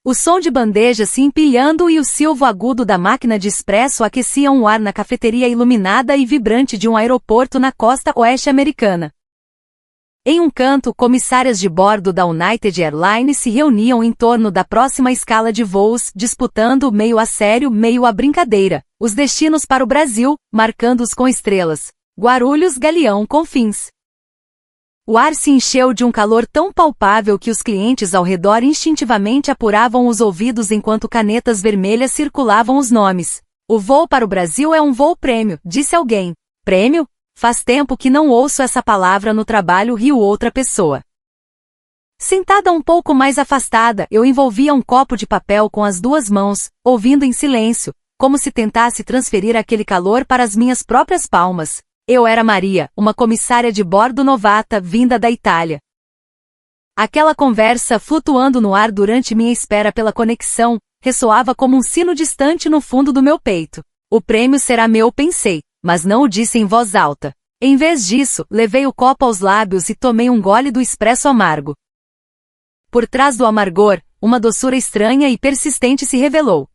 O som de bandejas se empilhando e o silvo agudo da máquina de expresso aqueciam o ar na cafeteria iluminada e vibrante de um aeroporto na costa oeste americana. Em um canto, comissárias de bordo da United Airlines se reuniam em torno da próxima escala de voos, disputando, meio a sério, meio a brincadeira, os destinos para o Brasil, marcando-os com estrelas. Guarulhos, Galeão, Confins. O ar se encheu de um calor tão palpável que os clientes ao redor instintivamente apuravam os ouvidos enquanto canetas vermelhas circulavam os nomes. O voo para o Brasil é um voo prêmio, disse alguém. Prêmio? Faz tempo que não ouço essa palavra no trabalho, riu outra pessoa. Sentada um pouco mais afastada, eu envolvia um copo de papel com as duas mãos, ouvindo em silêncio, como se tentasse transferir aquele calor para as minhas próprias palmas. Eu era Maria, uma comissária de bordo novata vinda da Itália. Aquela conversa flutuando no ar durante minha espera pela conexão, ressoava como um sino distante no fundo do meu peito. O prêmio será meu, pensei, mas não o disse em voz alta. Em vez disso, levei o copo aos lábios e tomei um gole do expresso amargo. Por trás do amargor, uma doçura estranha e persistente se revelou.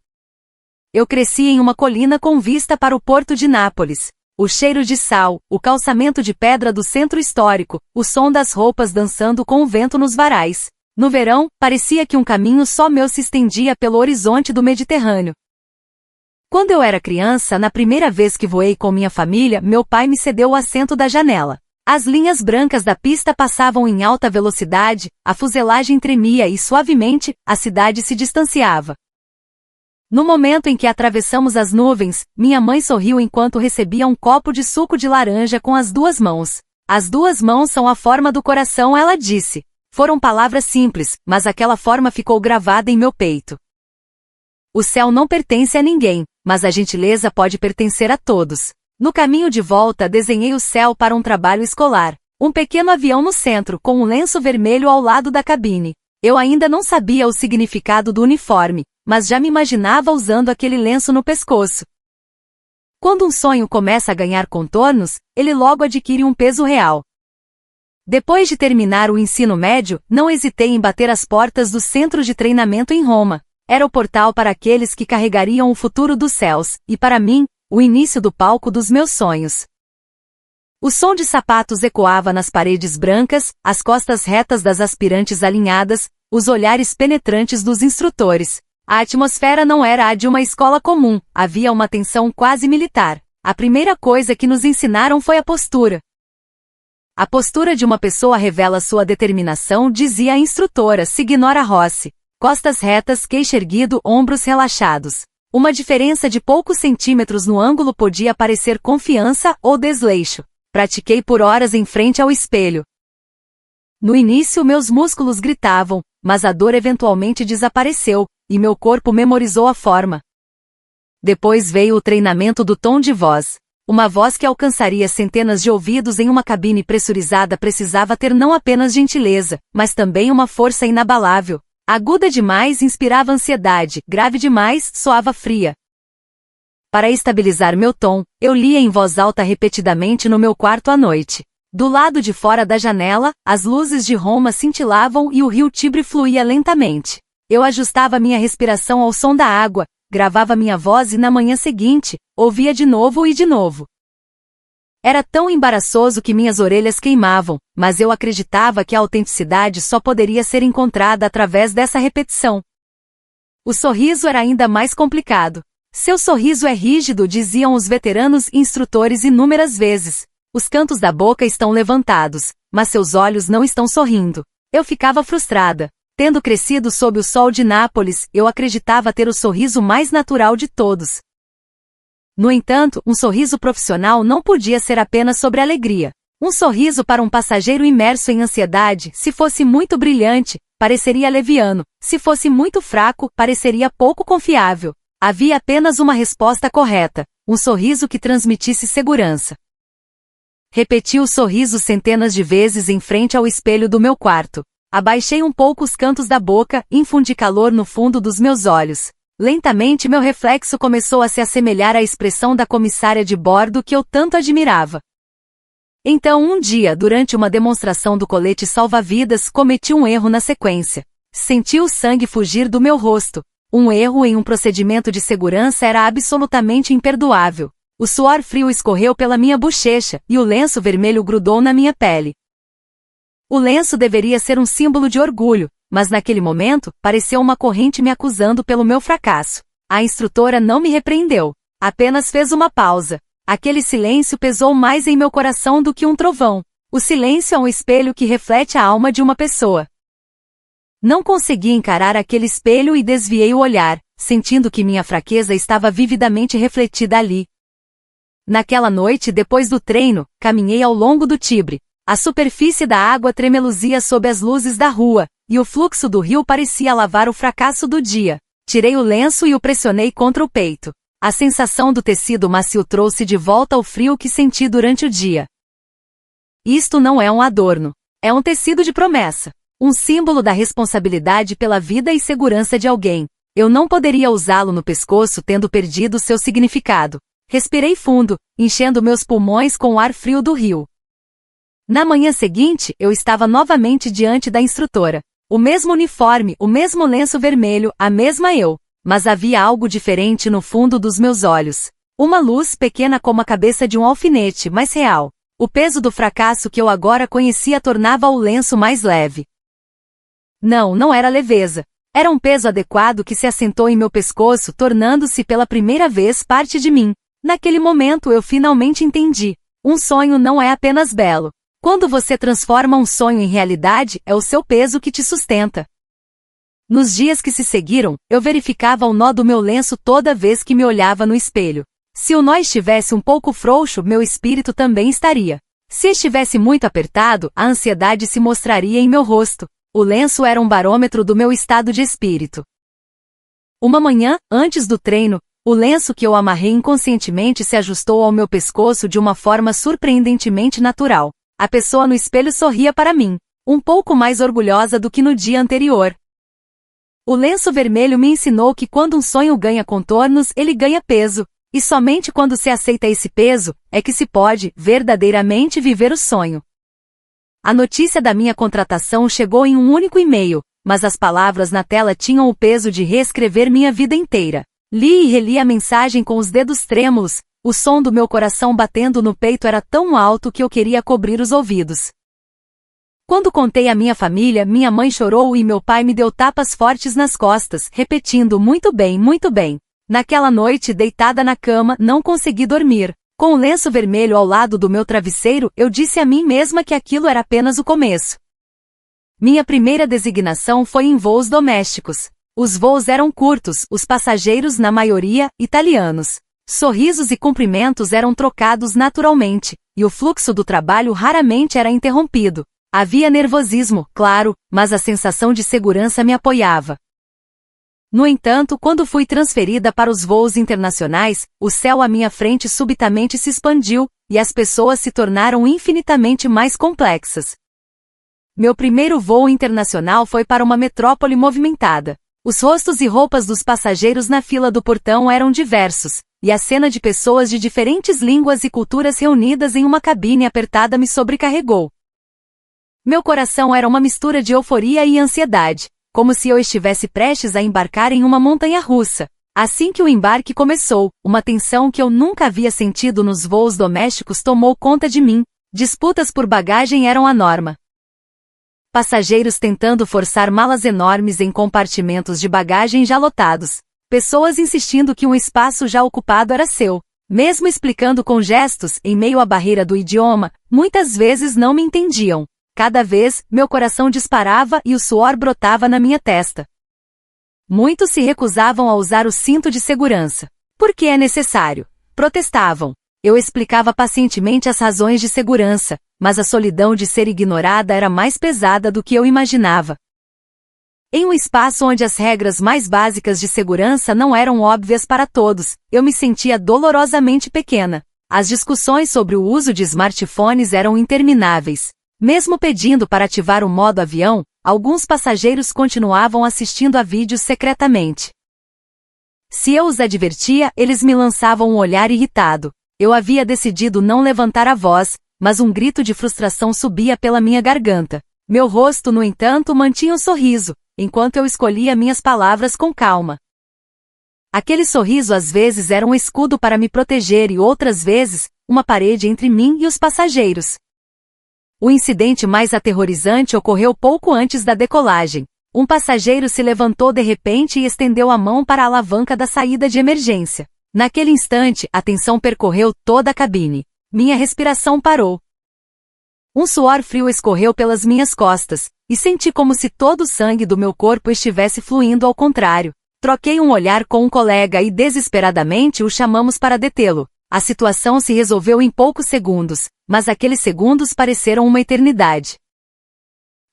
Eu cresci em uma colina com vista para o porto de Nápoles. O cheiro de sal, o calçamento de pedra do centro histórico, o som das roupas dançando com o vento nos varais. No verão, parecia que um caminho só meu se estendia pelo horizonte do Mediterrâneo. Quando eu era criança, na primeira vez que voei com minha família, meu pai me cedeu o assento da janela. As linhas brancas da pista passavam em alta velocidade, a fuselagem tremia e suavemente, a cidade se distanciava. No momento em que atravessamos as nuvens, minha mãe sorriu enquanto recebia um copo de suco de laranja com as duas mãos. As duas mãos são a forma do coração, ela disse. Foram palavras simples, mas aquela forma ficou gravada em meu peito. O céu não pertence a ninguém, mas a gentileza pode pertencer a todos. No caminho de volta desenhei o céu para um trabalho escolar. Um pequeno avião no centro, com um lenço vermelho ao lado da cabine. Eu ainda não sabia o significado do uniforme, mas já me imaginava usando aquele lenço no pescoço. Quando um sonho começa a ganhar contornos, ele logo adquire um peso real. Depois de terminar o ensino médio, não hesitei em bater as portas do centro de treinamento em Roma. Era o portal para aqueles que carregariam o futuro dos céus, e para mim, o início do palco dos meus sonhos. O som de sapatos ecoava nas paredes brancas, as costas retas das aspirantes alinhadas, os olhares penetrantes dos instrutores. A atmosfera não era a de uma escola comum, havia uma tensão quase militar. A primeira coisa que nos ensinaram foi a postura. A postura de uma pessoa revela sua determinação, dizia a instrutora Signora Rossi. Costas retas, queixo erguido, ombros relaxados. Uma diferença de poucos centímetros no ângulo podia parecer confiança ou desleixo. Pratiquei por horas em frente ao espelho. No início meus músculos gritavam, mas a dor eventualmente desapareceu, e meu corpo memorizou a forma. Depois veio o treinamento do tom de voz. Uma voz que alcançaria centenas de ouvidos em uma cabine pressurizada precisava ter não apenas gentileza, mas também uma força inabalável. Aguda demais inspirava ansiedade, grave demais soava fria. Para estabilizar meu tom, eu lia em voz alta repetidamente no meu quarto à noite. Do lado de fora da janela, as luzes de Roma cintilavam e o rio Tibre fluía lentamente. Eu ajustava minha respiração ao som da água, gravava minha voz e na manhã seguinte, ouvia de novo e de novo. Era tão embaraçoso que minhas orelhas queimavam, mas eu acreditava que a autenticidade só poderia ser encontrada através dessa repetição. O sorriso era ainda mais complicado. Seu sorriso é rígido, diziam os veteranos instrutores inúmeras vezes. Os cantos da boca estão levantados, mas seus olhos não estão sorrindo. Eu ficava frustrada. Tendo crescido sob o sol de Nápoles, eu acreditava ter o sorriso mais natural de todos. No entanto, um sorriso profissional não podia ser apenas sobre alegria. Um sorriso para um passageiro imerso em ansiedade, se fosse muito brilhante, pareceria leviano, se fosse muito fraco, pareceria pouco confiável. Havia apenas uma resposta correta, um sorriso que transmitisse segurança. Repeti o sorriso centenas de vezes em frente ao espelho do meu quarto. Abaixei um pouco os cantos da boca, infundi calor no fundo dos meus olhos. Lentamente meu reflexo começou a se assemelhar à expressão da comissária de bordo que eu tanto admirava. Então um dia, durante uma demonstração do colete salva-vidas, cometi um erro na sequência. Senti o sangue fugir do meu rosto. Um erro em um procedimento de segurança era absolutamente imperdoável. O suor frio escorreu pela minha bochecha, e o lenço vermelho grudou na minha pele. O lenço deveria ser um símbolo de orgulho, mas naquele momento, pareceu uma corrente me acusando pelo meu fracasso. A instrutora não me repreendeu. Apenas fez uma pausa. Aquele silêncio pesou mais em meu coração do que um trovão. O silêncio é um espelho que reflete a alma de uma pessoa. Não consegui encarar aquele espelho e desviei o olhar, sentindo que minha fraqueza estava vividamente refletida ali. Naquela noite, depois do treino, caminhei ao longo do Tibre. A superfície da água tremeluzia sob as luzes da rua, e o fluxo do rio parecia lavar o fracasso do dia. Tirei o lenço e o pressionei contra o peito. A sensação do tecido macio trouxe de volta o frio que senti durante o dia. Isto não é um adorno. É um tecido de promessa. Um símbolo da responsabilidade pela vida e segurança de alguém. Eu não poderia usá-lo no pescoço tendo perdido seu significado. Respirei fundo, enchendo meus pulmões com o ar frio do rio. Na manhã seguinte, eu estava novamente diante da instrutora. O mesmo uniforme, o mesmo lenço vermelho, a mesma eu. Mas havia algo diferente no fundo dos meus olhos. Uma luz pequena como a cabeça de um alfinete, mas real. O peso do fracasso que eu agora conhecia tornava o lenço mais leve. Não era leveza. Era um peso adequado que se assentou em meu pescoço, tornando-se pela primeira vez parte de mim. Naquele momento eu finalmente entendi. Um sonho não é apenas belo. Quando você transforma um sonho em realidade, é o seu peso que te sustenta. Nos dias que se seguiram, eu verificava o nó do meu lenço toda vez que me olhava no espelho. Se o nó estivesse um pouco frouxo, meu espírito também estaria. Se estivesse muito apertado, a ansiedade se mostraria em meu rosto. O lenço era um barômetro do meu estado de espírito. Uma manhã, antes do treino, o lenço que eu amarrei inconscientemente se ajustou ao meu pescoço de uma forma surpreendentemente natural. A pessoa no espelho sorria para mim, um pouco mais orgulhosa do que no dia anterior. O lenço vermelho me ensinou que quando um sonho ganha contornos, ele ganha peso. E somente quando se aceita esse peso, é que se pode, verdadeiramente viver o sonho. A notícia da minha contratação chegou em um único e-mail, mas as palavras na tela tinham o peso de reescrever minha vida inteira. Li e reli a mensagem com os dedos trêmulos, o som do meu coração batendo no peito era tão alto que eu queria cobrir os ouvidos. Quando contei à minha família, minha mãe chorou e meu pai me deu tapas fortes nas costas, repetindo muito bem, muito bem. Naquela noite, deitada na cama, não consegui dormir. Com o lenço vermelho ao lado do meu travesseiro, eu disse a mim mesma que aquilo era apenas o começo. Minha primeira designação foi em voos domésticos. Os voos eram curtos, os passageiros, na maioria, italianos. Sorrisos e cumprimentos eram trocados naturalmente, e o fluxo do trabalho raramente era interrompido. Havia nervosismo, claro, mas a sensação de segurança me apoiava. No entanto, quando fui transferida para os voos internacionais, o céu à minha frente subitamente se expandiu, e as pessoas se tornaram infinitamente mais complexas. Meu primeiro voo internacional foi para uma metrópole movimentada. Os rostos e roupas dos passageiros na fila do portão eram diversos, e a cena de pessoas de diferentes línguas e culturas reunidas em uma cabine apertada me sobrecarregou. Meu coração era uma mistura de euforia e ansiedade, como se eu estivesse prestes a embarcar em uma montanha-russa. Assim que o embarque começou, uma tensão que eu nunca havia sentido nos voos domésticos tomou conta de mim. Disputas por bagagem eram a norma. Passageiros tentando forçar malas enormes em compartimentos de bagagem já lotados. Pessoas insistindo que um espaço já ocupado era seu. Mesmo explicando com gestos, em meio à barreira do idioma, muitas vezes não me entendiam. Cada vez, meu coração disparava e o suor brotava na minha testa. Muitos se recusavam a usar o cinto de segurança. Por que é necessário? Protestavam. Eu explicava pacientemente as razões de segurança, mas a solidão de ser ignorada era mais pesada do que eu imaginava. Em um espaço onde as regras mais básicas de segurança não eram óbvias para todos, eu me sentia dolorosamente pequena. As discussões sobre o uso de smartphones eram intermináveis. Mesmo pedindo para ativar o modo avião, alguns passageiros continuavam assistindo a vídeos secretamente. Se eu os advertia, eles me lançavam um olhar irritado. Eu havia decidido não levantar a voz, mas um grito de frustração subia pela minha garganta. Meu rosto, no entanto, mantinha um sorriso. enquanto eu escolhia minhas palavras com calma. Aquele sorriso às vezes era um escudo para me proteger e outras vezes, uma parede entre mim e os passageiros. O incidente mais aterrorizante ocorreu pouco antes da decolagem. Um passageiro se levantou de repente e estendeu a mão para a alavanca da saída de emergência. Naquele instante, a tensão percorreu toda a cabine. Minha respiração parou. Um suor frio escorreu pelas minhas costas, e senti como se todo o sangue do meu corpo estivesse fluindo ao contrário. Troquei um olhar com um colega e desesperadamente o chamamos para detê-lo. A situação se resolveu em poucos segundos, mas aqueles segundos pareceram uma eternidade.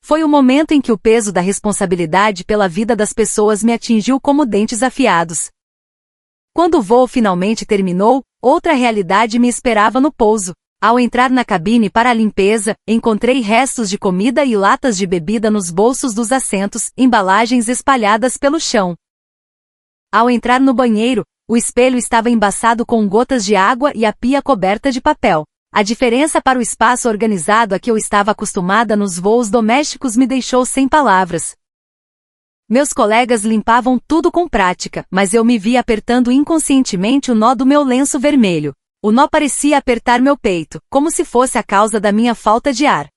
Foi o momento em que o peso da responsabilidade pela vida das pessoas me atingiu como dentes afiados. Quando o voo finalmente terminou, outra realidade me esperava no pouso. Ao entrar na cabine para a limpeza, encontrei restos de comida e latas de bebida nos bolsos dos assentos, embalagens espalhadas pelo chão. Ao entrar no banheiro, o espelho estava embaçado com gotas de água e a pia coberta de papel. A diferença para o espaço organizado a que eu estava acostumada nos voos domésticos me deixou sem palavras. Meus colegas limpavam tudo com prática, mas eu me vi apertando inconscientemente o nó do meu lenço vermelho. O nó parecia apertar meu peito, como se fosse a causa da minha falta de ar.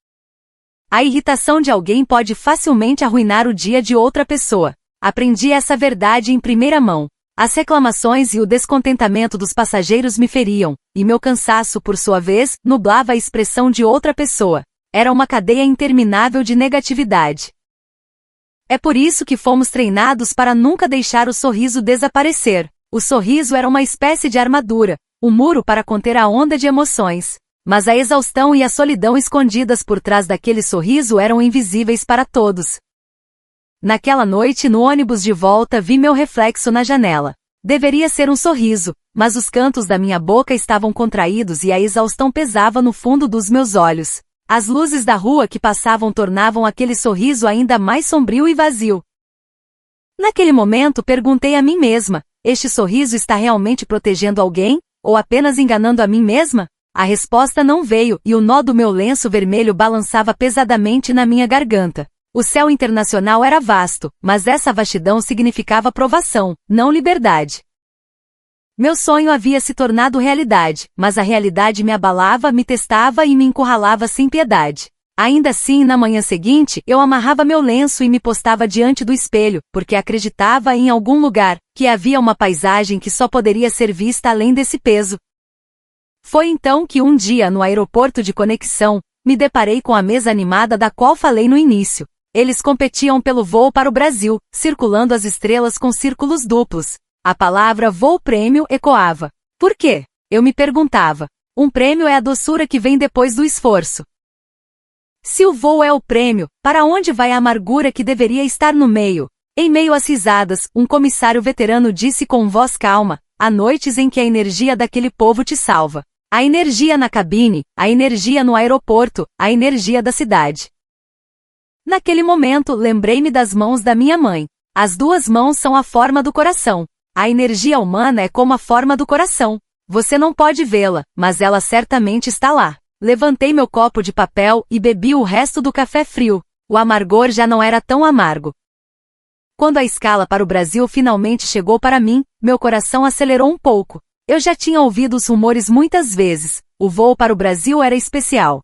A irritação de alguém pode facilmente arruinar o dia de outra pessoa. Aprendi essa verdade em primeira mão. As reclamações e o descontentamento dos passageiros me feriam, e meu cansaço, por sua vez, nublava a expressão de outra pessoa. Era uma cadeia interminável de negatividade. É por isso que fomos treinados para nunca deixar o sorriso desaparecer. O sorriso era uma espécie de armadura, um muro para conter a onda de emoções. Mas a exaustão e a solidão escondidas por trás daquele sorriso eram invisíveis para todos. Naquela noite no ônibus de volta vi meu reflexo na janela. Deveria ser um sorriso, mas os cantos da minha boca estavam contraídos e a exaustão pesava no fundo dos meus olhos. As luzes da rua que passavam tornavam aquele sorriso ainda mais sombrio e vazio. Naquele momento perguntei a mim mesma, este sorriso está realmente protegendo alguém, ou apenas enganando a mim mesma? A resposta não veio e o nó do meu lenço vermelho balançava pesadamente na minha garganta. O céu internacional era vasto, mas essa vastidão significava provação, não liberdade. Meu sonho havia se tornado realidade, mas a realidade me abalava, me testava e me encurralava sem piedade. Ainda assim, na manhã seguinte, eu amarrava meu lenço e me postava diante do espelho, porque acreditava em algum lugar, que havia uma paisagem que só poderia ser vista além desse peso. Foi então que um dia no aeroporto de conexão, me deparei com a mesa animada da qual falei no início. Eles competiam pelo voo para o Brasil, circulando as estrelas com círculos duplos. A palavra voo prêmio ecoava. Por quê? Eu me perguntava. Um prêmio é a doçura que vem depois do esforço. Se o voo é o prêmio, para onde vai a amargura que deveria estar no meio? Em meio às risadas, um comissário veterano disse com voz calma, há noites em que a energia daquele povo te salva. A energia na cabine, a energia no aeroporto, a energia da cidade. Naquele momento, lembrei-me das mãos da minha mãe. As duas mãos são a forma do coração. A energia humana é como a forma do coração. Você não pode vê-la, mas ela certamente está lá. Levantei meu copo de papel e bebi o resto do café frio. O amargor já não era tão amargo. Quando a escala para o Brasil finalmente chegou para mim, meu coração acelerou um pouco. Eu já tinha ouvido os rumores muitas vezes. O voo para o Brasil era especial.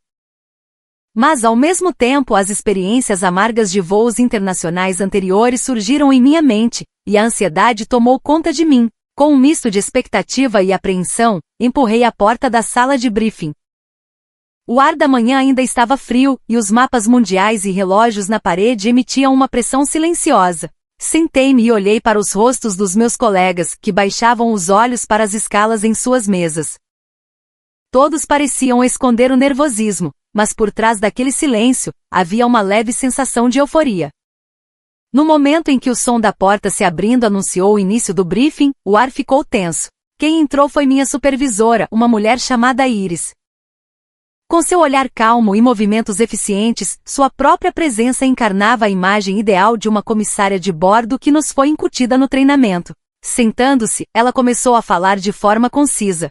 Mas ao mesmo tempo as experiências amargas de voos internacionais anteriores surgiram em minha mente, e a ansiedade tomou conta de mim. Com um misto de expectativa e apreensão, empurrei a porta da sala de briefing. O ar da manhã ainda estava frio, e os mapas mundiais e relógios na parede emitiam uma pressão silenciosa. Sentei-me e olhei para os rostos dos meus colegas, que baixavam os olhos para as escalas em suas mesas. Todos pareciam esconder o nervosismo, mas por trás daquele silêncio, havia uma leve sensação de euforia. No momento em que o som da porta se abrindo anunciou o início do briefing, o ar ficou tenso. Quem entrou foi minha supervisora, uma mulher chamada Iris. Com seu olhar calmo e movimentos eficientes, sua própria presença encarnava a imagem ideal de uma comissária de bordo que nos foi incutida no treinamento. Sentando-se, ela começou a falar de forma concisa.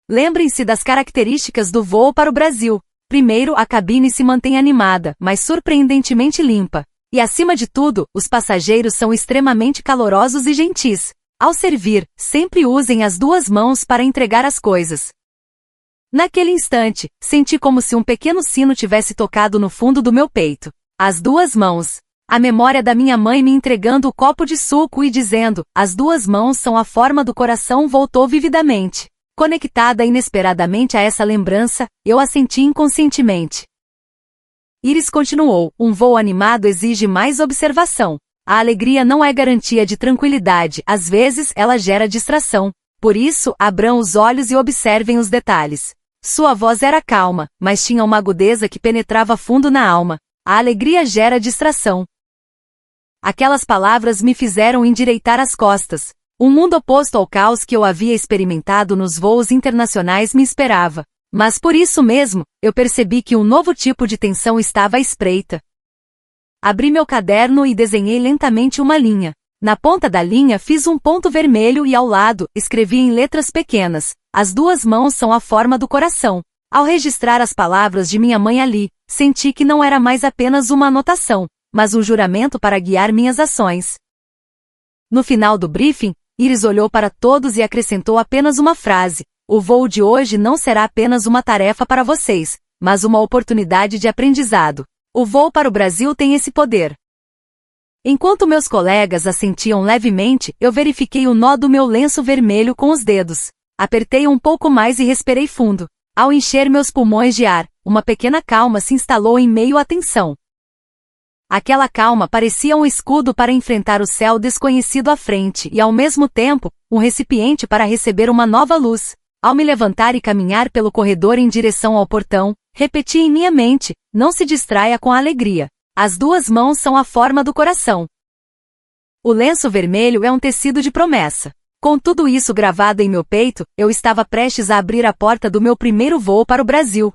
Lembrem-se das características do voo para o Brasil. Primeiro, a cabine se mantém animada, mas surpreendentemente limpa. E acima de tudo, os passageiros são extremamente calorosos e gentis. Ao servir, sempre usem as duas mãos para entregar as coisas. Naquele instante, senti como se um pequeno sino tivesse tocado no fundo do meu peito. As duas mãos. A memória da minha mãe me entregando o copo de suco e dizendo, as duas mãos são a forma do coração voltou vividamente. Conectada inesperadamente a essa lembrança, eu assenti inconscientemente. Iris continuou, um voo animado exige mais observação. A alegria não é garantia de tranquilidade, às vezes ela gera distração. Por isso, abram os olhos e observem os detalhes. Sua voz era calma, mas tinha uma agudeza que penetrava fundo na alma. A alegria gera distração. Aquelas palavras me fizeram endireitar as costas. Um mundo oposto ao caos que eu havia experimentado nos voos internacionais me esperava. Mas por isso mesmo, eu percebi que um novo tipo de tensão estava à espreita. Abri meu caderno e desenhei lentamente uma linha. Na ponta da linha fiz um ponto vermelho e ao lado, escrevi em letras pequenas, as duas mãos são a forma do coração. Ao registrar as palavras de minha mãe ali, senti que não era mais apenas uma anotação, mas um juramento para guiar minhas ações. No final do briefing, Iris olhou para todos e acrescentou apenas uma frase, o voo de hoje não será apenas uma tarefa para vocês, mas uma oportunidade de aprendizado. O voo para o Brasil tem esse poder. Enquanto meus colegas assentiam levemente, eu verifiquei o nó do meu lenço vermelho com os dedos. Apertei um pouco mais e respirei fundo. Ao encher meus pulmões de ar, uma pequena calma se instalou em meio à tensão. Aquela calma parecia um escudo para enfrentar o céu desconhecido à frente e, ao mesmo tempo, um recipiente para receber uma nova luz. Ao me levantar e caminhar pelo corredor em direção ao portão, repeti em minha mente, não se distraia com a alegria. As duas mãos são a forma do coração. O lenço vermelho é um tecido de promessa. Com tudo isso gravado em meu peito, eu estava prestes a abrir a porta do meu primeiro voo para o Brasil.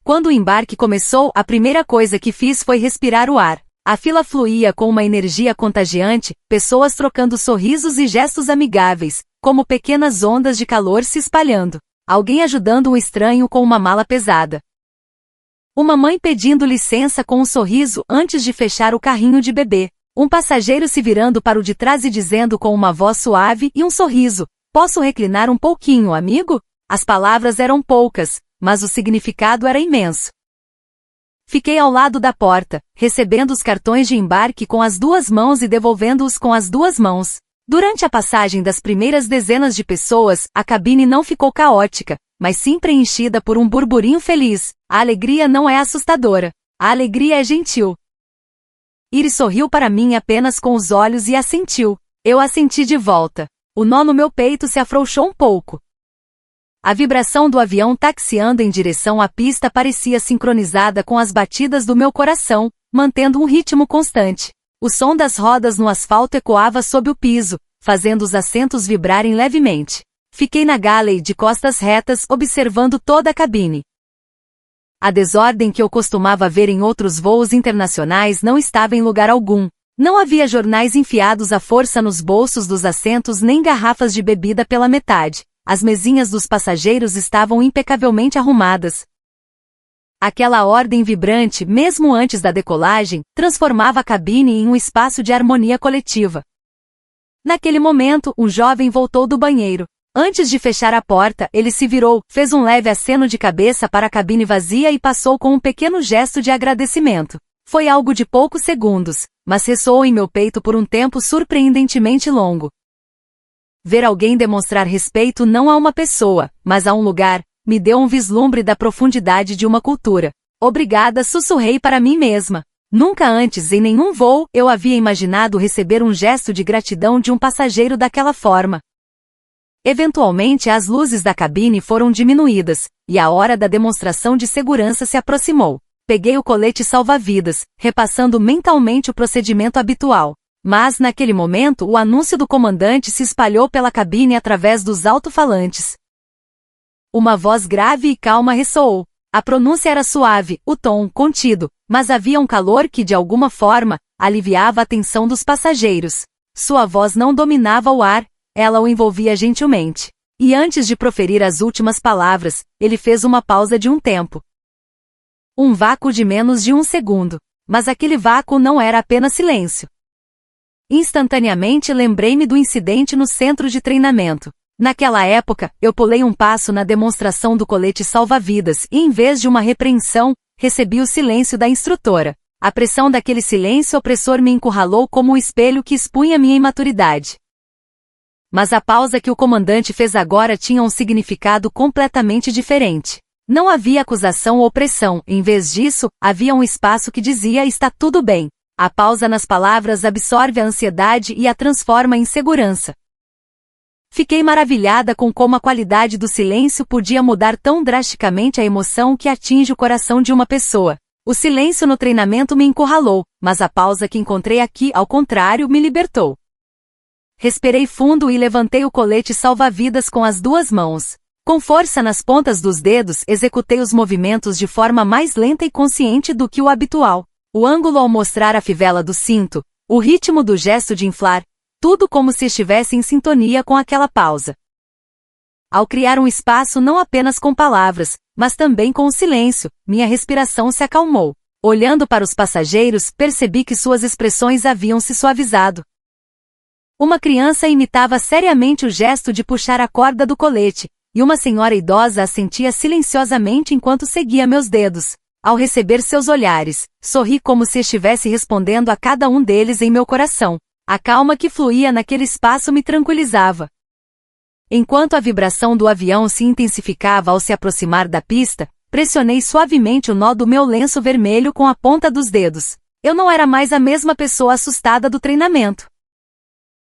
Quando o embarque começou, a primeira coisa que fiz foi respirar o ar. A fila fluía com uma energia contagiante, pessoas trocando sorrisos e gestos amigáveis, como pequenas ondas de calor se espalhando. Alguém ajudando um estranho com uma mala pesada. Uma mãe pedindo licença com um sorriso antes de fechar o carrinho de bebê. Um passageiro se virando para o de trás e dizendo com uma voz suave e um sorriso, posso reclinar um pouquinho, amigo? As palavras eram poucas, mas o significado era imenso. Fiquei ao lado da porta, recebendo os cartões de embarque com as duas mãos e devolvendo-os com as duas mãos. Durante a passagem das primeiras dezenas de pessoas, a cabine não ficou caótica, mas sim preenchida por um burburinho feliz. A alegria não é assustadora. A alegria é gentil. Iris sorriu para mim apenas com os olhos e assentiu. Eu assenti de volta. O nó no meu peito se afrouxou um pouco. A vibração do avião taxiando em direção à pista parecia sincronizada com as batidas do meu coração, mantendo um ritmo constante. O som das rodas no asfalto ecoava sob o piso, fazendo os assentos vibrarem levemente. Fiquei na galley de costas retas observando toda a cabine. A desordem que eu costumava ver em outros voos internacionais não estava em lugar algum. Não havia jornais enfiados à força nos bolsos dos assentos nem garrafas de bebida pela metade. As mesinhas dos passageiros estavam impecavelmente arrumadas. Aquela ordem vibrante, mesmo antes da decolagem, transformava a cabine em um espaço de harmonia coletiva. Naquele momento, um jovem voltou do banheiro. Antes de fechar a porta, ele se virou, fez um leve aceno de cabeça para a cabine vazia e passou com um pequeno gesto de agradecimento. Foi algo de poucos segundos, mas ressoou em meu peito por um tempo surpreendentemente longo. Ver alguém demonstrar respeito não a uma pessoa, mas a um lugar, me deu um vislumbre da profundidade de uma cultura. Obrigada, sussurrei para mim mesma. Nunca antes em nenhum voo eu havia imaginado receber um gesto de gratidão de um passageiro daquela forma. Eventualmente as luzes da cabine foram diminuídas, e a hora da demonstração de segurança se aproximou. Peguei o colete salva-vidas, repassando mentalmente o procedimento habitual. Mas naquele momento o anúncio do comandante se espalhou pela cabine através dos alto-falantes. Uma voz grave e calma ressoou. A pronúncia era suave, o tom contido, mas havia um calor que de alguma forma aliviava a tensão dos passageiros. Sua voz não dominava o ar, ela o envolvia gentilmente. E antes de proferir as últimas palavras, ele fez uma pausa de um tempo. Um vácuo de menos de um segundo. mas aquele vácuo não era apenas silêncio. Instantaneamente lembrei-me do incidente no centro de treinamento. Naquela época, eu pulei um passo na demonstração do colete salva-vidas e, em vez de uma repreensão, recebi o silêncio da instrutora. A pressão daquele silêncio opressor me encurralou como um espelho que expunha minha imaturidade. Mas a pausa que o comandante fez agora tinha um significado completamente diferente. Não havia acusação ou pressão, em vez disso, havia um espaço que dizia: está tudo bem. A pausa nas palavras absorve a ansiedade e a transforma em segurança. Fiquei maravilhada com como a qualidade do silêncio podia mudar tão drasticamente a emoção que atinge o coração de uma pessoa. O silêncio no treinamento me encurralou, mas a pausa que encontrei aqui, ao contrário, me libertou. Respirei fundo e levantei o colete salva-vidas com as duas mãos. Com força nas pontas dos dedos, executei os movimentos de forma mais lenta e consciente do que o habitual. O ângulo ao mostrar a fivela do cinto, o ritmo do gesto de inflar, tudo como se estivesse em sintonia com aquela pausa. Ao criar um espaço não apenas com palavras, mas também com o silêncio, minha respiração se acalmou. Olhando para os passageiros, percebi que suas expressões haviam se suavizado. Uma criança imitava seriamente o gesto de puxar a corda do colete, e uma senhora idosa assentia silenciosamente enquanto seguia meus dedos. Ao receber seus olhares, sorri como se estivesse respondendo a cada um deles em meu coração. A calma que fluía naquele espaço me tranquilizava. Enquanto a vibração do avião se intensificava ao se aproximar da pista, pressionei suavemente o nó do meu lenço vermelho com a ponta dos dedos. Eu não era mais a mesma pessoa assustada do treinamento.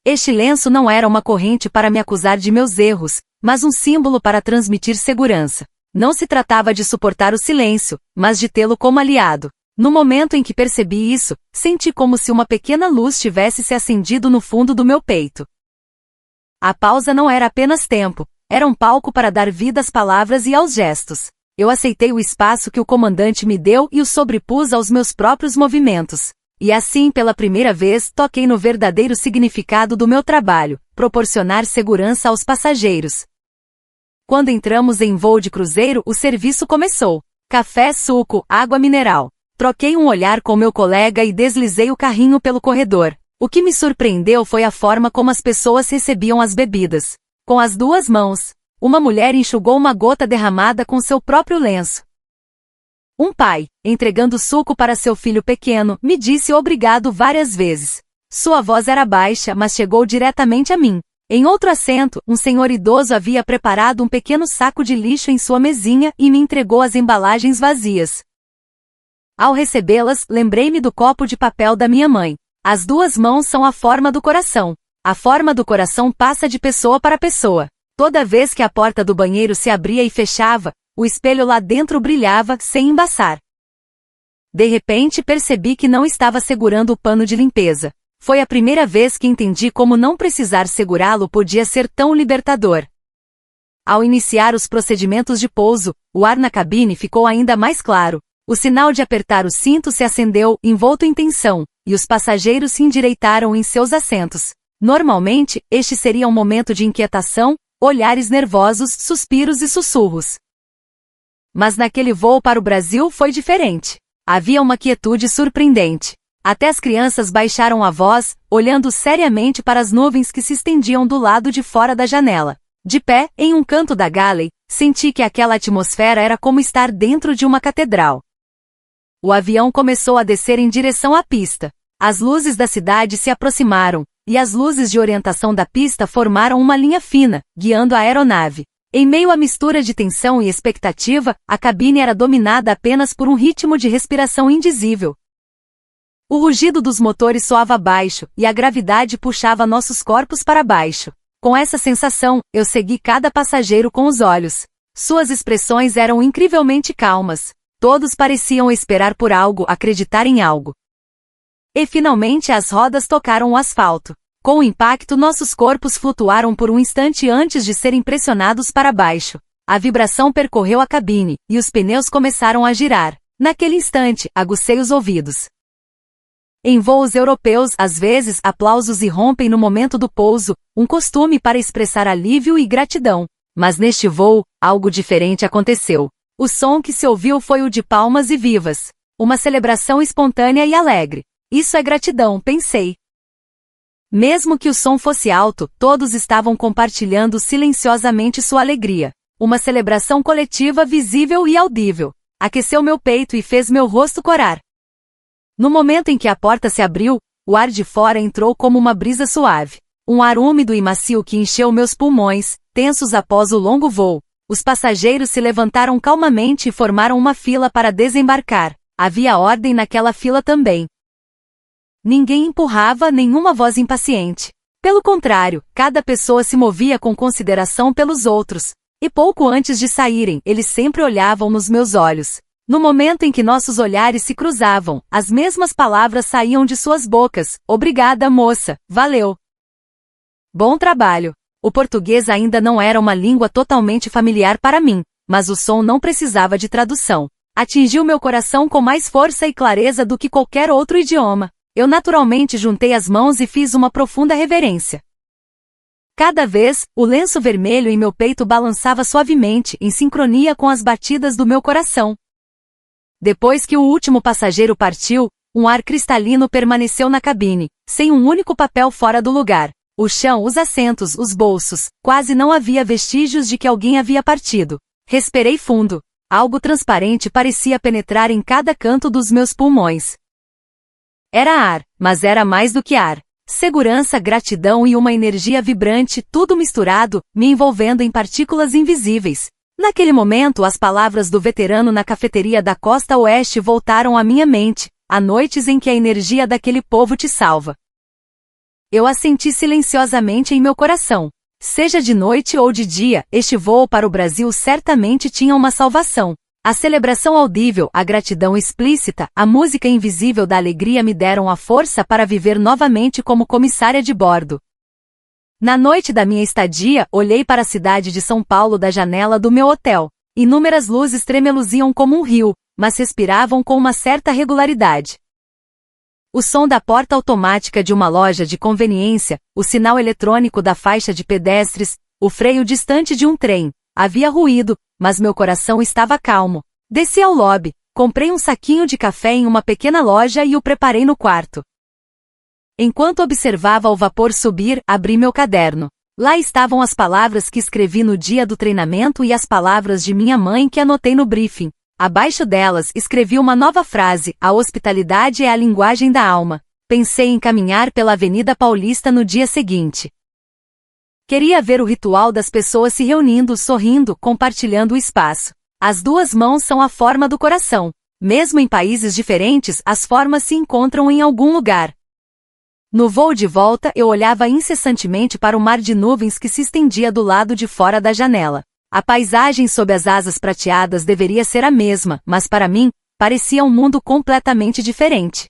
Este lenço não era uma corrente para me acusar de meus erros, mas um símbolo para transmitir segurança. Não se tratava de suportar o silêncio, mas de tê-lo como aliado. No momento em que percebi isso, senti como se uma pequena luz tivesse se acendido no fundo do meu peito. A pausa não era apenas tempo, era um palco para dar vida às palavras e aos gestos. Eu aceitei o espaço que o comandante me deu e o sobrepus aos meus próprios movimentos. E assim, pela primeira vez, toquei no verdadeiro significado do meu trabalho: proporcionar segurança aos passageiros. Quando entramos em voo de cruzeiro, o serviço começou. Café, suco, água mineral. Troquei um olhar com meu colega e deslizei o carrinho pelo corredor. O que me surpreendeu foi a forma como as pessoas recebiam as bebidas. Com as duas mãos. Uma mulher enxugou uma gota derramada com seu próprio lenço. Um pai, entregando suco para seu filho pequeno, me disse obrigado várias vezes. Sua voz era baixa, mas chegou diretamente a mim. Em outro assento, um senhor idoso havia preparado um pequeno saco de lixo em sua mesinha e me entregou as embalagens vazias. Ao recebê-las, lembrei-me do copo de papel da minha mãe. As duas mãos são a forma do coração. A forma do coração passa de pessoa para pessoa. Toda vez que a porta do banheiro se abria e fechava, o espelho lá dentro brilhava, sem embaçar. De repente percebi que não estava segurando o pano de limpeza. Foi a primeira vez que entendi como não precisar segurá-lo podia ser tão libertador. Ao iniciar os procedimentos de pouso, o ar na cabine ficou ainda mais claro. O sinal de apertar o cinto se acendeu, envolto em tensão, e os passageiros se endireitaram em seus assentos. Normalmente, este seria um momento de inquietação, olhares nervosos, suspiros e sussurros. Mas naquele voo para o Brasil foi diferente. Havia uma quietude surpreendente. Até as crianças baixaram a voz, olhando seriamente para as nuvens que se estendiam do lado de fora da janela. De pé, em um canto da galley, senti que aquela atmosfera era como estar dentro de uma catedral. O avião começou a descer em direção à pista. As luzes da cidade se aproximaram, e as luzes de orientação da pista formaram uma linha fina, guiando a aeronave. Em meio à mistura de tensão e expectativa, a cabine era dominada apenas por um ritmo de respiração indizível. O rugido dos motores soava baixo, e a gravidade puxava nossos corpos para baixo. Com essa sensação, eu segui cada passageiro com os olhos. Suas expressões eram incrivelmente calmas. Todos pareciam esperar por algo, acreditar em algo. E finalmente as rodas tocaram o asfalto. Com o impacto, nossos corpos flutuaram por um instante antes de serem pressionados para baixo. A vibração percorreu a cabine, e os pneus começaram a girar. Naquele instante, agucei os ouvidos. Em voos europeus, às vezes, aplausos irrompem no momento do pouso, um costume para expressar alívio e gratidão. Mas neste voo, algo diferente aconteceu. O som que se ouviu foi o de palmas e vivas. Uma celebração espontânea e alegre. Isso é gratidão, pensei. Mesmo que o som fosse alto, todos estavam compartilhando silenciosamente sua alegria. Uma celebração coletiva visível e audível. Aqueceu meu peito e fez meu rosto corar. No momento em que a porta se abriu, o ar de fora entrou como uma brisa suave. Um ar úmido e macio que encheu meus pulmões, tensos após o longo voo. Os passageiros se levantaram calmamente e formaram uma fila para desembarcar. Havia ordem naquela fila também. Ninguém empurrava, nenhuma voz impaciente. Pelo contrário, cada pessoa se movia com consideração pelos outros. E pouco antes de saírem, eles sempre olhavam nos meus olhos. No momento em que nossos olhares se cruzavam, as mesmas palavras saíam de suas bocas. Obrigada, moça. Valeu. Bom trabalho. O português ainda não era uma língua totalmente familiar para mim, mas o som não precisava de tradução. Atingiu meu coração com mais força e clareza do que qualquer outro idioma. Eu naturalmente juntei as mãos e fiz uma profunda reverência. Cada vez, o lenço vermelho em meu peito balançava suavemente em sincronia com as batidas do meu coração. Depois que o último passageiro partiu, um ar cristalino permaneceu na cabine, sem um único papel fora do lugar. O chão, os assentos, os bolsos, quase não havia vestígios de que alguém havia partido. Respirei fundo. Algo transparente parecia penetrar em cada canto dos meus pulmões. Era ar, mas era mais do que ar. Segurança, gratidão e uma energia vibrante, tudo misturado, me envolvendo em partículas invisíveis. Naquele momento, as palavras do veterano na cafeteria da Costa Oeste voltaram à minha mente. Há noites em que a energia daquele povo te salva. Eu a senti silenciosamente em meu coração. Seja de noite ou de dia, este voo para o Brasil certamente tinha uma salvação. A celebração audível, a gratidão explícita, a música invisível da alegria me deram a força para viver novamente como comissária de bordo. Na noite da minha estadia, olhei para a cidade de São Paulo da janela do meu hotel. Inúmeras luzes tremeluziam como um rio, mas respiravam com uma certa regularidade. O som da porta automática de uma loja de conveniência, o sinal eletrônico da faixa de pedestres, o freio distante de um trem. Havia ruído, mas meu coração estava calmo. Desci ao lobby, comprei um saquinho de café em uma pequena loja e o preparei no quarto. Enquanto observava o vapor subir, abri meu caderno. Lá estavam as palavras que escrevi no dia do treinamento e as palavras de minha mãe que anotei no briefing. Abaixo delas, escrevi uma nova frase: a hospitalidade é a linguagem da alma. Pensei em caminhar pela Avenida Paulista no dia seguinte. Queria ver o ritual das pessoas se reunindo, sorrindo, compartilhando o espaço. As duas mãos são a forma do coração. Mesmo em países diferentes, as formas se encontram em algum lugar. No voo de volta, eu olhava incessantemente para o mar de nuvens que se estendia do lado de fora da janela. A paisagem sob as asas prateadas deveria ser a mesma, mas para mim, parecia um mundo completamente diferente.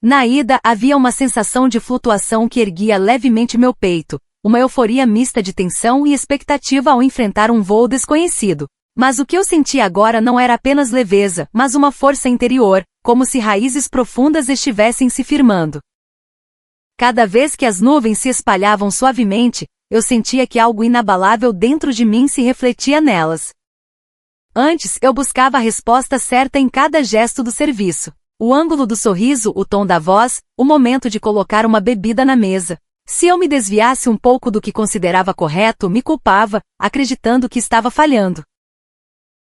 Na ida, havia uma sensação de flutuação que erguia levemente meu peito, uma euforia mista de tensão e expectativa ao enfrentar um voo desconhecido. Mas o que eu sentia agora não era apenas leveza, mas uma força interior, como se raízes profundas estivessem se firmando. Cada vez que as nuvens se espalhavam suavemente, eu sentia que algo inabalável dentro de mim se refletia nelas. Antes, eu buscava a resposta certa em cada gesto do serviço. O ângulo do sorriso, o tom da voz, o momento de colocar uma bebida na mesa. Se eu me desviasse um pouco do que considerava correto, me culpava, acreditando que estava falhando.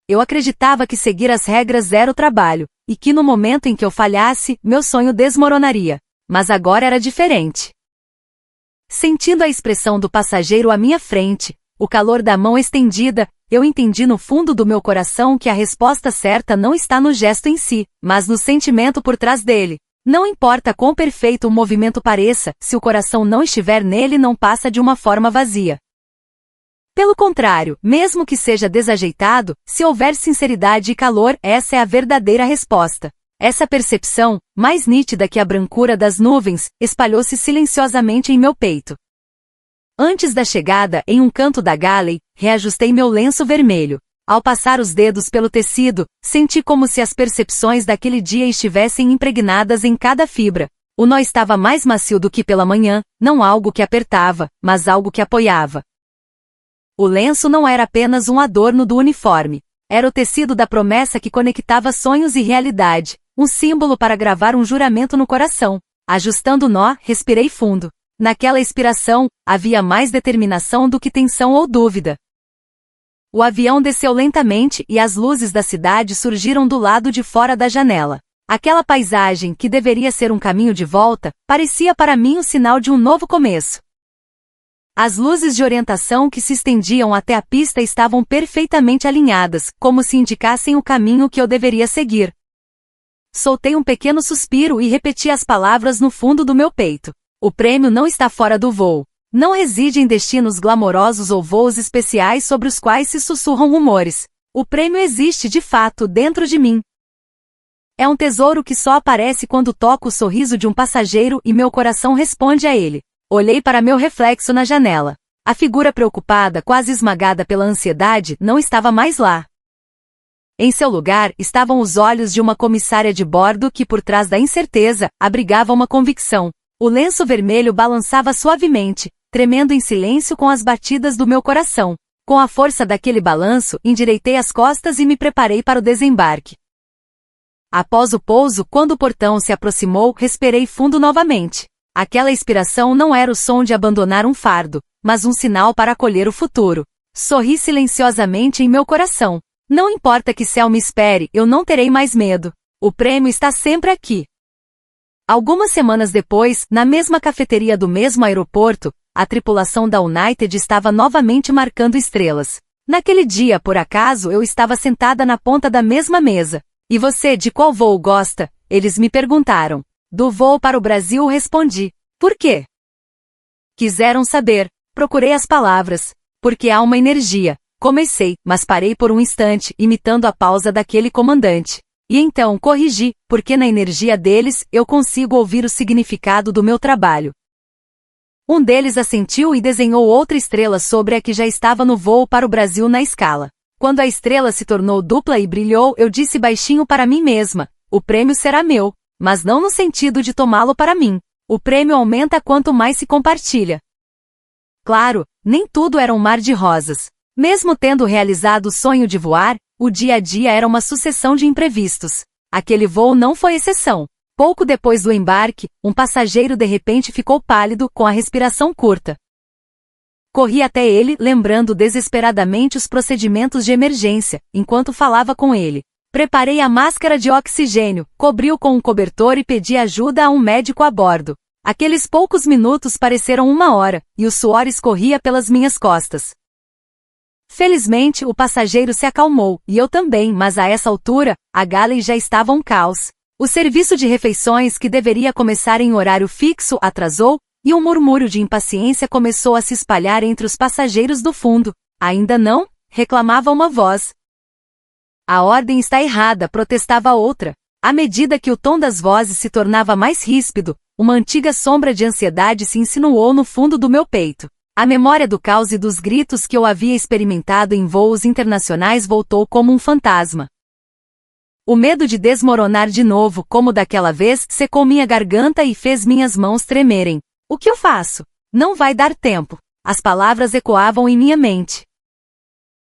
Eu acreditava que seguir as regras era o trabalho, e que no momento em que eu falhasse, meu sonho desmoronaria. Mas agora era diferente. Sentindo a expressão do passageiro à minha frente, o calor da mão estendida, eu entendi no fundo do meu coração que a resposta certa não está no gesto em si, mas no sentimento por trás dele. Não importa quão perfeito o movimento pareça, se o coração não estiver nele, não passa de uma forma vazia. Pelo contrário, mesmo que seja desajeitado, se houver sinceridade e calor, essa é a verdadeira resposta. Essa percepção, mais nítida que a brancura das nuvens, espalhou-se silenciosamente em meu peito. Antes da chegada, em um canto da galley, reajustei meu lenço vermelho. Ao passar os dedos pelo tecido, senti como se as percepções daquele dia estivessem impregnadas em cada fibra. O nó estava mais macio do que pela manhã, não algo que apertava, mas algo que apoiava. O lenço não era apenas um adorno do uniforme. Era o tecido da promessa que conectava sonhos e realidade, um símbolo para gravar um juramento no coração. Ajustando o nó, respirei fundo. Naquela expiração, havia mais determinação do que tensão ou dúvida. O avião desceu lentamente e as luzes da cidade surgiram do lado de fora da janela. Aquela paisagem, que deveria ser um caminho de volta, parecia para mim o sinal de um novo começo. As luzes de orientação que se estendiam até a pista estavam perfeitamente alinhadas, como se indicassem o caminho que eu deveria seguir. Soltei um pequeno suspiro e repeti as palavras no fundo do meu peito. O prêmio não está fora do voo. Não reside em destinos glamourosos ou voos especiais sobre os quais se sussurram rumores. O prêmio existe de fato dentro de mim. É um tesouro que só aparece quando toco o sorriso de um passageiro e meu coração responde a ele. Olhei para meu reflexo na janela. A figura preocupada, quase esmagada pela ansiedade, não estava mais lá. Em seu lugar, estavam os olhos de uma comissária de bordo que, por trás da incerteza, abrigava uma convicção. O lenço vermelho balançava suavemente, tremendo em silêncio com as batidas do meu coração. Com a força daquele balanço, endireitei as costas e me preparei para o desembarque. Após o pouso, quando o portão se aproximou, respirei fundo novamente. Aquela expiração não era o som de abandonar um fardo, mas um sinal para acolher o futuro. Sorri silenciosamente em meu coração. Não importa que céu me espere, eu não terei mais medo. O prêmio está sempre aqui. Algumas semanas depois, na mesma cafeteria do mesmo aeroporto, a tripulação da United estava novamente marcando estrelas. Naquele dia, por acaso, eu estava sentada na ponta da mesma mesa. E você, de qual voo gosta? Eles me perguntaram. Do voo para o Brasil, respondi. Por quê? Quiseram saber. Procurei as palavras. Porque há uma energia. Comecei, mas parei por um instante, imitando a pausa daquele comandante. E então corrigi, porque na energia deles, eu consigo ouvir o significado do meu trabalho. Um deles assentiu e desenhou outra estrela sobre a que já estava no voo para o Brasil na escala. Quando a estrela se tornou dupla e brilhou, eu disse baixinho para mim mesma, o prêmio será meu, mas não no sentido de tomá-lo para mim. O prêmio aumenta quanto mais se compartilha. Claro, nem tudo era um mar de rosas. Mesmo tendo realizado o sonho de voar, o dia a dia era uma sucessão de imprevistos. Aquele voo não foi exceção. Pouco depois do embarque, um passageiro de repente ficou pálido, com a respiração curta. Corri até ele, lembrando desesperadamente os procedimentos de emergência, enquanto falava com ele. Preparei a máscara de oxigênio, cobri-o com um cobertor e pedi ajuda a um médico a bordo. Aqueles poucos minutos pareceram uma hora, e o suor escorria pelas minhas costas. Felizmente, o passageiro se acalmou, e eu também, mas a essa altura, a galley já estava um caos. O serviço de refeições que deveria começar em horário fixo atrasou, e um murmúrio de impaciência começou a se espalhar entre os passageiros do fundo. Ainda não? Reclamava uma voz. A ordem está errada, protestava outra. À medida que o tom das vozes se tornava mais ríspido, uma antiga sombra de ansiedade se insinuou no fundo do meu peito. A memória do caos e dos gritos que eu havia experimentado em voos internacionais voltou como um fantasma. O medo de desmoronar de novo, como daquela vez, secou minha garganta e fez minhas mãos tremerem. O que eu faço? Não vai dar tempo. As palavras ecoavam em minha mente.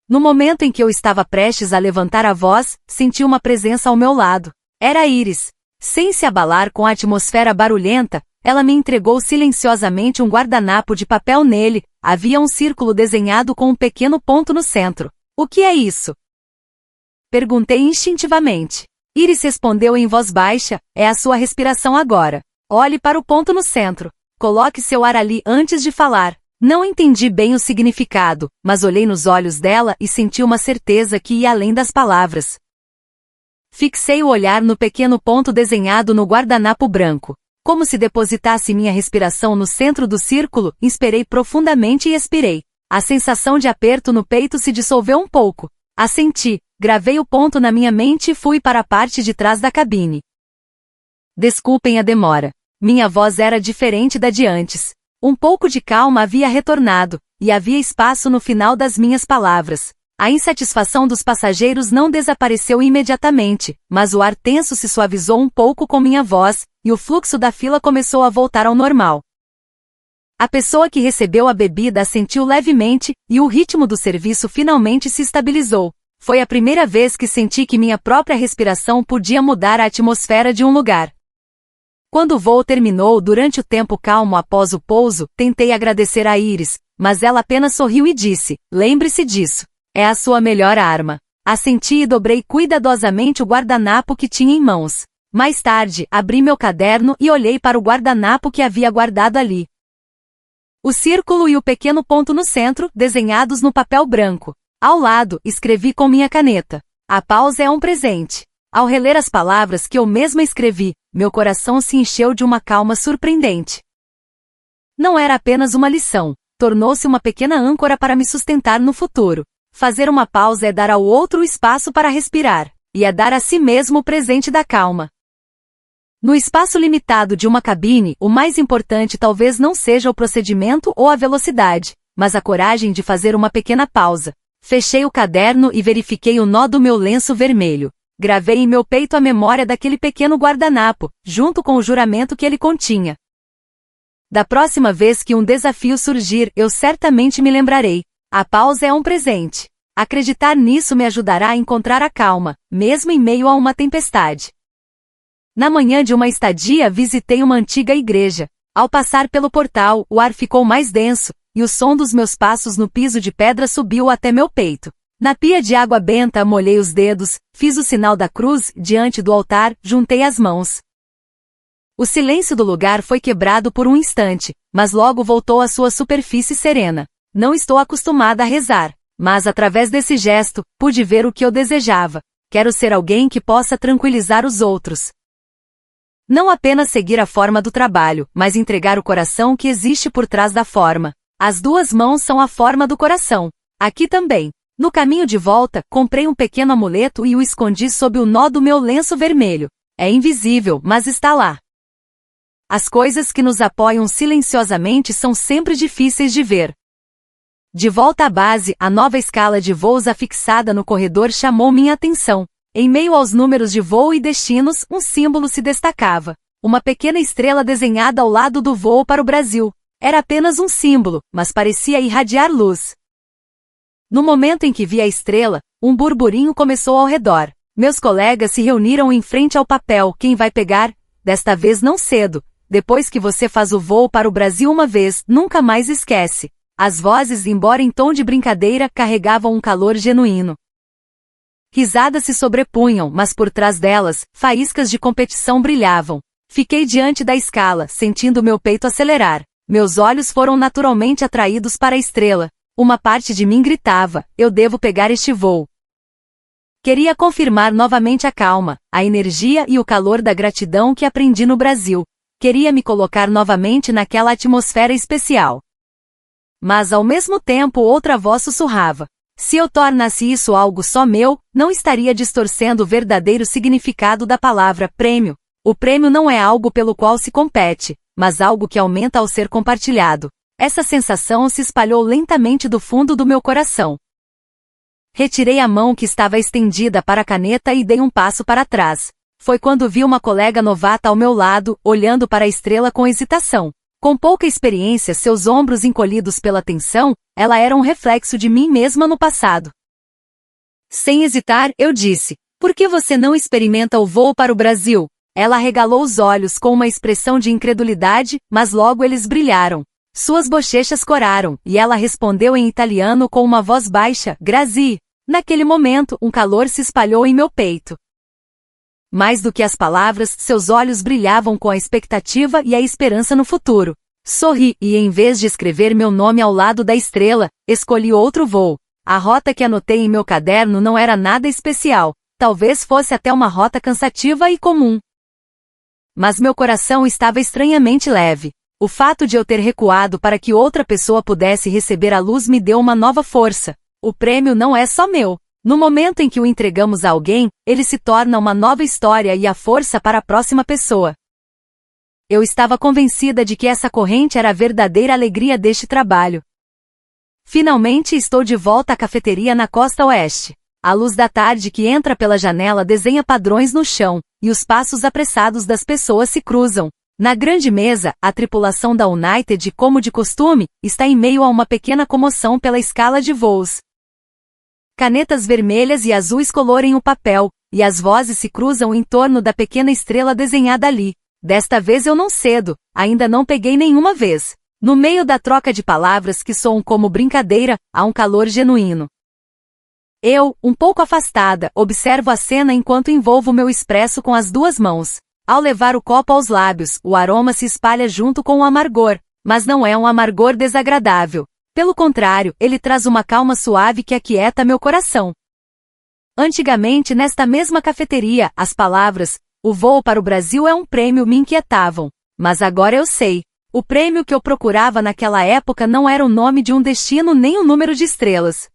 No momento em que eu estava prestes a levantar a voz, senti uma presença ao meu lado. Era Iris. Sem se abalar com a atmosfera barulhenta, ela me entregou silenciosamente um guardanapo de papel. Nele, havia um círculo desenhado com um pequeno ponto no centro. O que é isso? Perguntei instintivamente. Iris respondeu em voz baixa, é a sua respiração agora. Olhe para o ponto no centro. Coloque seu ar ali antes de falar. Não entendi bem o significado, mas olhei nos olhos dela e senti uma certeza que ia além das palavras. Fixei o olhar no pequeno ponto desenhado no guardanapo branco. Como se depositasse minha respiração no centro do círculo, inspirei profundamente e expirei. A sensação de aperto no peito se dissolveu um pouco. Assenti, gravei o ponto na minha mente e fui para a parte de trás da cabine. Desculpem a demora. Minha voz era diferente da de antes. Um pouco de calma havia retornado, e havia espaço no final das minhas palavras. A insatisfação dos passageiros não desapareceu imediatamente, mas o ar tenso se suavizou um pouco com minha voz, e o fluxo da fila começou a voltar ao normal. A pessoa que recebeu a bebida assentiu levemente, e o ritmo do serviço finalmente se estabilizou. Foi a primeira vez que senti que minha própria respiração podia mudar a atmosfera de um lugar. Quando o voo terminou durante o tempo calmo após o pouso, tentei agradecer a Iris, mas ela apenas sorriu e disse, lembre-se disso. É a sua melhor arma. Assenti e dobrei cuidadosamente o guardanapo que tinha em mãos. Mais tarde, abri meu caderno e olhei para o guardanapo que havia guardado ali. O círculo e o pequeno ponto no centro, desenhados no papel branco. Ao lado, escrevi com minha caneta. A pausa é um presente. Ao reler as palavras que eu mesma escrevi, meu coração se encheu de uma calma surpreendente. Não era apenas uma lição, tornou-se uma pequena âncora para me sustentar no futuro. Fazer uma pausa é dar ao outro o espaço para respirar, e é dar a si mesmo o presente da calma. No espaço limitado de uma cabine, o mais importante talvez não seja o procedimento ou a velocidade, mas a coragem de fazer uma pequena pausa. Fechei o caderno e verifiquei o nó do meu lenço vermelho. Gravei em meu peito a memória daquele pequeno guardanapo, junto com o juramento que ele continha. Da próxima vez que um desafio surgir, eu certamente me lembrarei. A pausa é um presente. Acreditar nisso me ajudará a encontrar a calma, mesmo em meio a uma tempestade. Na manhã de uma estadia, visitei uma antiga igreja. Ao passar pelo portal, o ar ficou mais denso, e o som dos meus passos no piso de pedra subiu até meu peito. Na pia de água benta molhei os dedos, fiz o sinal da cruz diante do altar, juntei as mãos. O silêncio do lugar foi quebrado por um instante, mas logo voltou à sua superfície serena. Não estou acostumada a rezar, mas através desse gesto, pude ver o que eu desejava. Quero ser alguém que possa tranquilizar os outros. Não apenas seguir a forma do trabalho, mas entregar o coração que existe por trás da forma. As duas mãos são a forma do coração. Aqui também. No caminho de volta, comprei um pequeno amuleto e o escondi sob o nó do meu lenço vermelho. É invisível, mas está lá. As coisas que nos apoiam silenciosamente são sempre difíceis de ver. De volta à base, a nova escala de voos afixada no corredor chamou minha atenção. Em meio aos números de voo e destinos, um símbolo se destacava. Uma pequena estrela desenhada ao lado do voo para o Brasil. Era apenas um símbolo, mas parecia irradiar luz. No momento em que vi a estrela, um burburinho começou ao redor. Meus colegas se reuniram em frente ao papel. Quem vai pegar? Desta vez não cedo. Depois que você faz o voo para o Brasil uma vez, nunca mais esquece. As vozes, embora em tom de brincadeira, carregavam um calor genuíno. Risadas se sobrepunham, mas por trás delas, faíscas de competição brilhavam. Fiquei diante da escala, sentindo meu peito acelerar. Meus olhos foram naturalmente atraídos para a estrela. Uma parte de mim gritava, eu devo pegar este voo. Queria confirmar novamente a calma, a energia e o calor da gratidão que aprendi no Brasil. Queria me colocar novamente naquela atmosfera especial. Mas ao mesmo tempo outra voz sussurrava. Se eu tornasse isso algo só meu, não estaria distorcendo o verdadeiro significado da palavra prêmio. O prêmio não é algo pelo qual se compete, mas algo que aumenta ao ser compartilhado. Essa sensação se espalhou lentamente do fundo do meu coração. Retirei a mão que estava estendida para a caneta e dei um passo para trás. Foi quando vi uma colega novata ao meu lado, olhando para a estrela com hesitação. Com pouca experiência, seus ombros encolhidos pela tensão, ela era um reflexo de mim mesma no passado. Sem hesitar, eu disse, por que você não experimenta o voo para o Brasil? Ela arregalou os olhos com uma expressão de incredulidade, mas logo eles brilharam. Suas bochechas coraram, e ela respondeu em italiano com uma voz baixa, Grazie. Naquele momento, um calor se espalhou em meu peito. Mais do que as palavras, seus olhos brilhavam com a expectativa e a esperança no futuro. Sorri, e em vez de escrever meu nome ao lado da estrela, escolhi outro voo. A rota que anotei em meu caderno não era nada especial, talvez fosse até uma rota cansativa e comum. Mas meu coração estava estranhamente leve. O fato de eu ter recuado para que outra pessoa pudesse receber a luz me deu uma nova força. O prêmio não é só meu. No momento em que o entregamos a alguém, ele se torna uma nova história e a força para a próxima pessoa. Eu estava convencida de que essa corrente era a verdadeira alegria deste trabalho. Finalmente estou de volta à cafeteria na costa oeste. A luz da tarde que entra pela janela desenha padrões no chão, e os passos apressados das pessoas se cruzam. Na grande mesa, a tripulação da United, como de costume, está em meio a uma pequena comoção pela escala de voos. Canetas vermelhas e azuis colorem o papel, e as vozes se cruzam em torno da pequena estrela desenhada ali. Desta vez eu não cedo, ainda não peguei nenhuma vez. No meio da troca de palavras que soam como brincadeira, há um calor genuíno. Eu, um pouco afastada, observo a cena enquanto envolvo meu expresso com as duas mãos. Ao levar o copo aos lábios, o aroma se espalha junto com o amargor, mas não é um amargor desagradável. Pelo contrário, ele traz uma calma suave que aquieta meu coração. Antigamente, nesta mesma cafeteria, as palavras, "o voo para o Brasil é um prêmio" me inquietavam. Mas agora eu sei. O prêmio que eu procurava naquela época não era o nome de um destino nem o número de estrelas.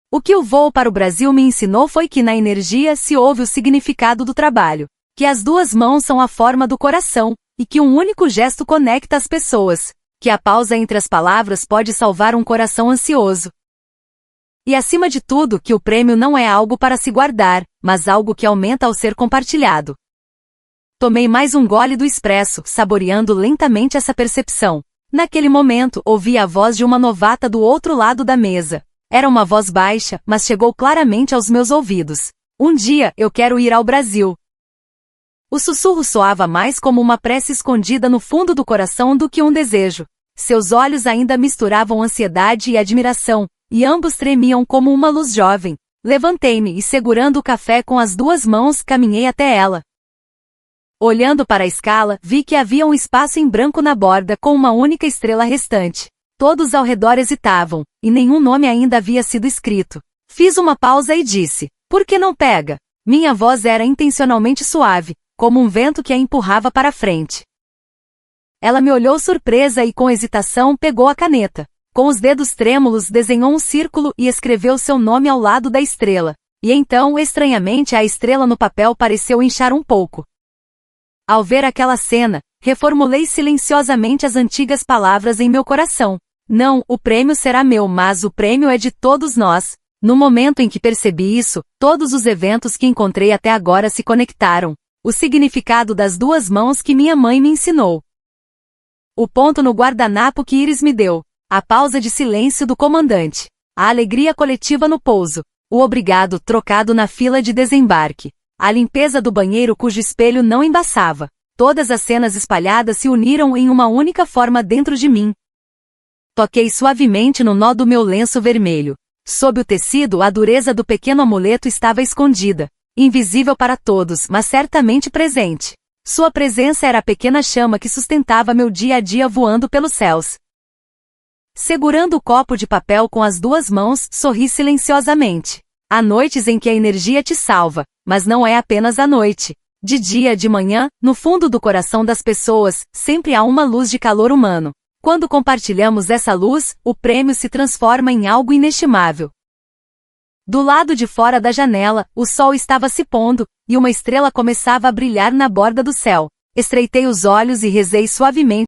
O que o voo para o Brasil me ensinou foi que na energia se ouve o significado do trabalho, que as duas mãos são a forma do coração, e que um único gesto conecta as pessoas, que a pausa entre as palavras pode salvar um coração ansioso. E acima de tudo, que o prêmio não é algo para se guardar, mas algo que aumenta ao ser compartilhado. Tomei mais um gole do expresso, saboreando lentamente essa percepção. Naquele momento, ouvi a voz de uma novata do outro lado da mesa. Era uma voz baixa, mas chegou claramente aos meus ouvidos. "Um dia, eu quero ir ao Brasil." O sussurro soava mais como uma prece escondida no fundo do coração do que um desejo. Seus olhos ainda misturavam ansiedade e admiração, e ambos tremiam como uma luz jovem. Levantei-me e, segurando o café com as duas mãos, caminhei até ela. Olhando para a escala, vi que havia um espaço em branco na borda com uma única estrela restante. Todos ao redor hesitavam, e nenhum nome ainda havia sido escrito. Fiz uma pausa e disse, "Por que não pega?" Minha voz era intencionalmente suave, como um vento que a empurrava para frente. Ela me olhou surpresa e com hesitação pegou a caneta. Com os dedos trêmulos desenhou um círculo e escreveu seu nome ao lado da estrela. E então, estranhamente, a estrela no papel pareceu inchar um pouco. Ao ver aquela cena, reformulei silenciosamente as antigas palavras em meu coração. Não, o prêmio será meu, mas o prêmio é de todos nós. No momento em que percebi isso, todos os eventos que encontrei até agora se conectaram. O significado das duas mãos que minha mãe me ensinou. O ponto no guardanapo que Iris me deu. A pausa de silêncio do comandante. A alegria coletiva no pouso. O obrigado trocado na fila de desembarque. A limpeza do banheiro cujo espelho não embaçava. Todas as cenas espalhadas se uniram em uma única forma dentro de mim. Toquei suavemente no nó do meu lenço vermelho. Sob o tecido, a dureza do pequeno amuleto estava escondida. Invisível para todos, mas certamente presente. Sua presença era a pequena chama que sustentava meu dia a dia voando pelos céus. Segurando o copo de papel com as duas mãos, sorri silenciosamente. Há noites em que a energia te salva, mas não é apenas à noite. De dia, de manhã, no fundo do coração das pessoas, sempre há uma luz de calor humano. Quando compartilhamos essa luz, o prêmio se transforma em algo inestimável. Do lado de fora da janela, o sol estava se pondo, e uma estrela começava a brilhar na borda do céu. Estreitei os olhos e rezei suavemente